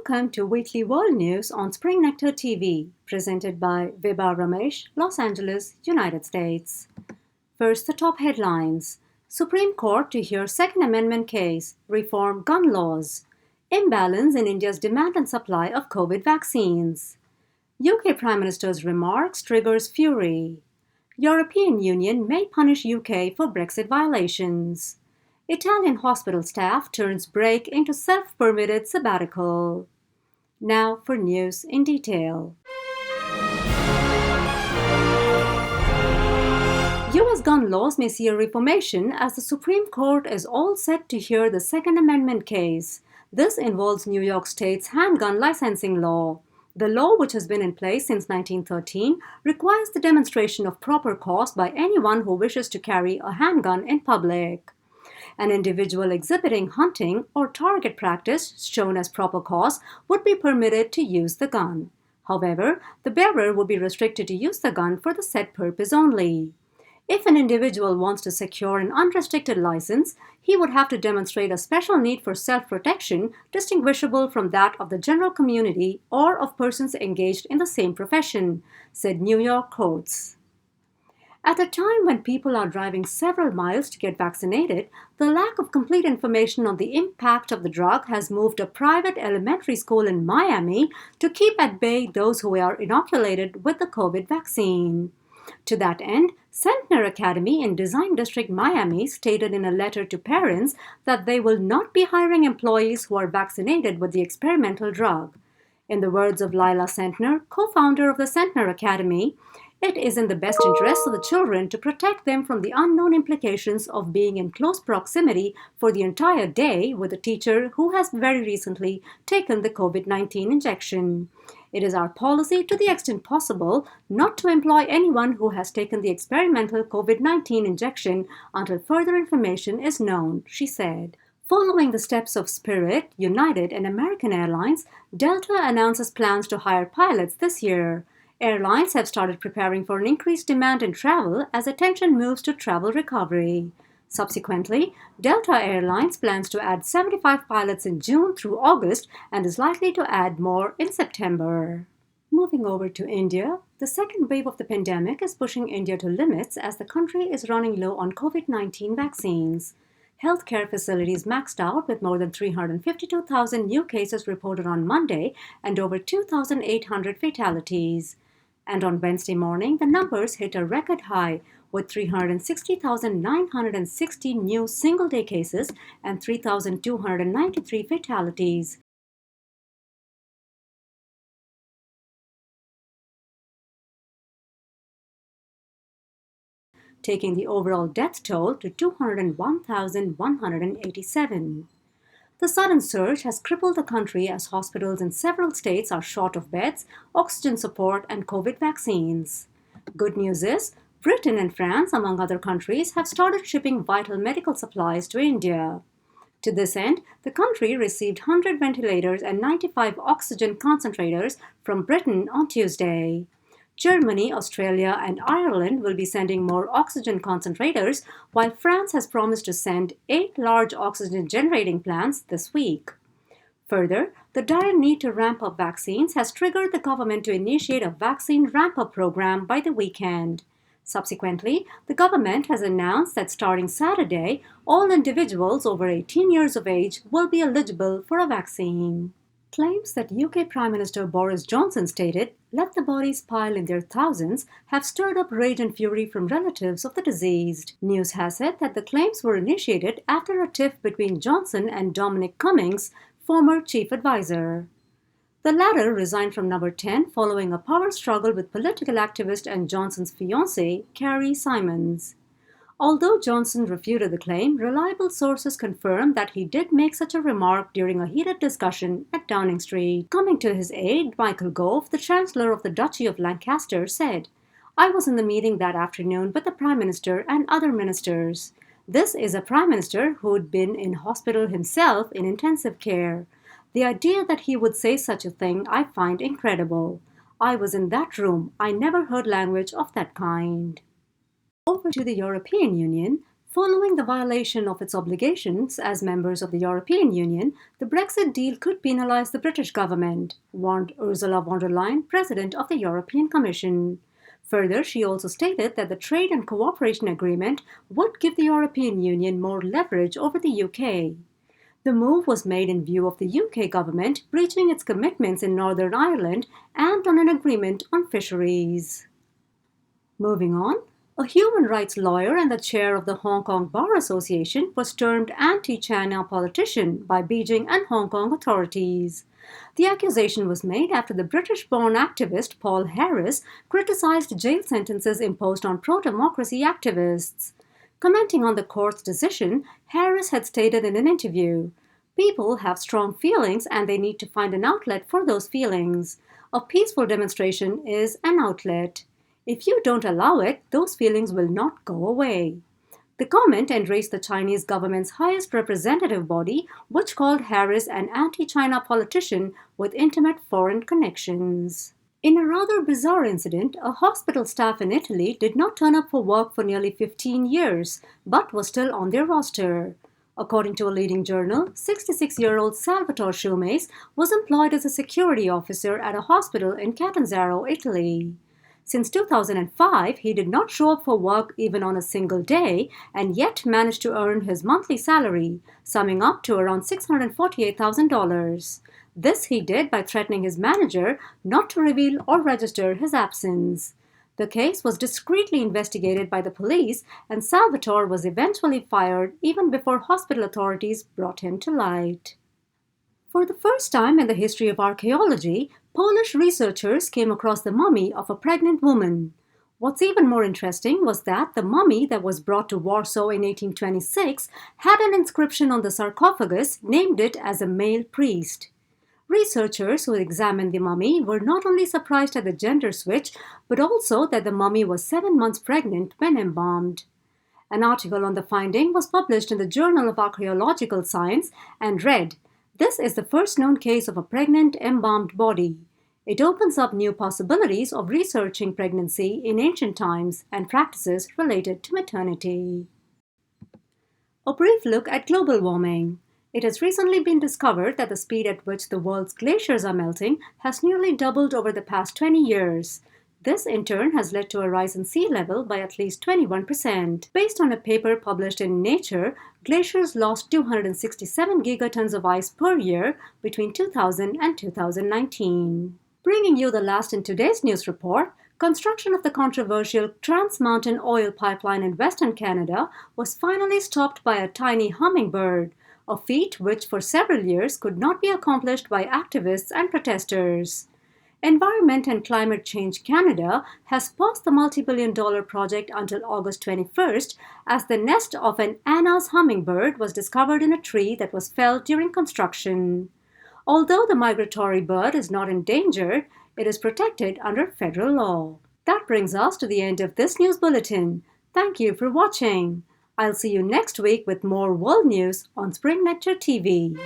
Welcome to Weekly World News on Spring Nectar TV, presented by Vibha Ramesh, Los Angeles, United States. First, the top headlines. Supreme Court to hear Second Amendment case, reform gun laws. Imbalance in India's demand and supply of COVID vaccines. UK Prime Minister's remarks triggers fury. European Union may punish UK for Brexit violations. Italian hospital staff turns break into self-permitted sabbatical. Now for news in detail. U.S. gun laws may see a reformation as the Supreme Court is all set to hear the Second Amendment case. This involves New York State's handgun licensing law. The law, which has been in place since 1913, requires the demonstration of proper cause by anyone who wishes to carry a handgun in public. An individual exhibiting hunting or target practice shown as proper cause would be permitted to use the gun. However, the bearer would be restricted to use the gun for the said purpose only. If an individual wants to secure an unrestricted license, he would have to demonstrate a special need for self-protection distinguishable from that of the general community or of persons engaged in the same profession, said New York courts. At a time when people are driving several miles to get vaccinated, the lack of complete information on the impact of the drug has moved a private elementary school in Miami to keep at bay those who are inoculated with the COVID vaccine. To that end, Centner Academy in Design District, Miami stated in a letter to parents that they will not be hiring employees who are vaccinated with the experimental drug. In the words of Lila Centner, co-founder of the Centner Academy, it is in the best interest of the children to protect them from the unknown implications of being in close proximity for the entire day with a teacher who has very recently taken the COVID-19 injection. It is our policy, to the extent possible, not to employ anyone who has taken the experimental COVID-19 injection until further information is known, she said. Following the steps of Spirit, United, and American Airlines, Delta announces plans to hire pilots this year. Airlines have started preparing for an increased demand in travel as attention moves to travel recovery. Subsequently, Delta Airlines plans to add 75 pilots in June through August and is likely to add more in September. Moving over to India, the second wave of the pandemic is pushing India to limits as the country is running low on COVID-19 vaccines. Healthcare facilities maxed out with more than 352,000 new cases reported on Monday and over 2,800 fatalities. And on Wednesday morning, the numbers hit a record high with 360,960 new single-day cases and 3,293 fatalities. Taking the overall death toll to 201,187. The sudden surge has crippled the country as hospitals in several states are short of beds, oxygen support, and COVID vaccines. Good news is, Britain and France, among other countries, have started shipping vital medical supplies to India. To this end, the country received 100 ventilators and 95 oxygen concentrators from Britain on Tuesday. Germany, Australia, and Ireland will be sending more oxygen concentrators, while France has promised to send 8 large oxygen generating plants this week. Further, the dire need to ramp up vaccines has triggered the government to initiate a vaccine ramp-up program by the weekend. Subsequently, the government has announced that starting Saturday, all individuals over 18 years of age will be eligible for a vaccine. Claims that UK Prime Minister Boris Johnson stated, "Let the bodies pile in their thousands," have stirred up rage and fury from relatives of the deceased. News has it that the claims were initiated after a tiff between Johnson and Dominic Cummings, former chief advisor. The latter resigned from Number 10 following a power struggle with political activist and Johnson's fiancée, Carrie Simons. Although Johnson refuted the claim, reliable sources confirm that he did make such a remark during a heated discussion at Downing Street. Coming to his aid, Michael Gove, the Chancellor of the Duchy of Lancaster, said, "I was in the meeting that afternoon with the Prime Minister and other ministers. This is a Prime Minister who'd been in hospital himself in intensive care. The idea that he would say such a thing I find incredible. I was in that room. I never heard language of that kind." Over to the European Union, Following the violation of its obligations as members of the European Union, the Brexit deal could penalise the British government, warned Ursula von der Leyen, President of the European Commission. Further, she also stated that the trade and cooperation agreement would give the European Union more leverage over the UK. The move was made in view of the UK government breaching its commitments in Northern Ireland and on an agreement on fisheries. Moving on, a human rights lawyer and the chair of the Hong Kong Bar Association was termed anti-China politician by Beijing and Hong Kong authorities. The accusation was made after the British-born activist Paul Harris criticized jail sentences imposed on pro-democracy activists. Commenting on the court's decision, Harris had stated in an interview, "People have strong feelings and they need to find an outlet for those feelings. A peaceful demonstration is an outlet. If you don't allow it, those feelings will not go away." The comment enraged the Chinese government's highest representative body, which called Harris an anti-China politician with intimate foreign connections. In a rather bizarre incident, a hospital staff in Italy did not turn up for work for nearly 15 years, but was still on their roster. According to a leading journal, 66-year-old Salvatore Shumace was employed as a security officer at a hospital in Catanzaro, Italy. Since 2005, he did not show up for work even on a single day and yet managed to earn his monthly salary, summing up to around $648,000. This he did by threatening his manager not to reveal or register his absence. The case was discreetly investigated by the police, and Salvatore was eventually fired even before hospital authorities brought him to light. For the first time in the history of archaeology, Polish researchers came across the mummy of a pregnant woman. What's even more interesting was that the mummy that was brought to Warsaw in 1826 had an inscription on the sarcophagus named it as a male priest. Researchers who examined the mummy were not only surprised at the gender switch, but also that the mummy was 7 months pregnant when embalmed. An article on the finding was published in the Journal of Archaeological Science and read, "This is the first known case of a pregnant embalmed body. It opens up new possibilities of researching pregnancy in ancient times and practices related to maternity." A brief look at global warming. It has recently been discovered that the speed at which the world's glaciers are melting has nearly doubled over the past 20 years. This, in turn, has led to a rise in sea level by at least 21%. Based on a paper published in Nature, glaciers lost 267 gigatons of ice per year between 2000 and 2019. Bringing you the last in today's news report, construction of the controversial Trans Mountain oil pipeline in Western Canada was finally stopped by a tiny hummingbird, a feat which for several years could not be accomplished by activists and protesters. Environment and Climate Change Canada has paused the multi-billion-dollar project until August 21st as the nest of an Anna's hummingbird was discovered in a tree that was felled during construction. Although the migratory bird is not endangered, it is protected under federal law. That brings us to the end of this news bulletin. Thank you for watching. I'll see you next week with more world news on SpringNectar TV.